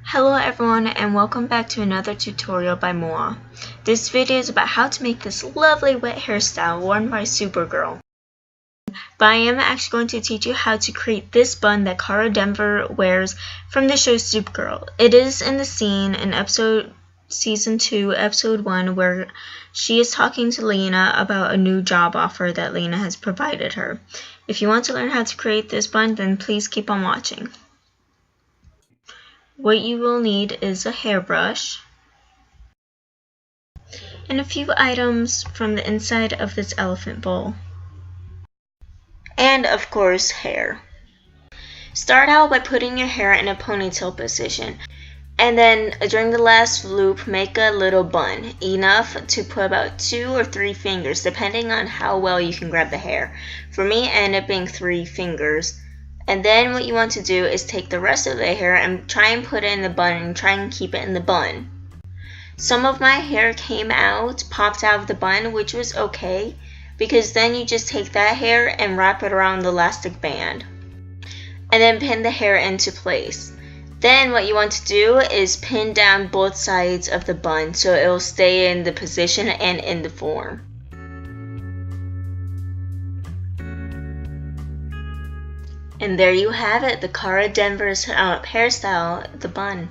Hello everyone and welcome back to another tutorial by Moriah'a. This video is about how to make this lovely wet hairstyle worn by Supergirl. But I am actually going to teach you how to create this bun that Kara Danvers wears from the show Supergirl. It is in the scene in season 2, episode 1, where she is talking to Lena about a new job offer that Lena has provided her. If you want to learn how to create this bun, then please keep on watching. What you will need is a hairbrush and a few items from the inside of this elephant bowl. And of course, hair. Start out by putting your hair in a ponytail position. And then during the last loop, make a little bun, enough to put about 2 or 3 fingers, depending on how well you can grab the hair. For me, it ended up being 3 fingers. And then what you want to do is take the rest of the hair and try and put it in the bun and try and keep it in the bun. Some of my hair came out, popped out of the bun, which was okay, because then you just take that hair and wrap it around the elastic band. And then pin the hair into place. Then what you want to do is pin down both sides of the bun so it will stay in the position and in the form. And there you have it, the Kara Danvers hairstyle, the bun.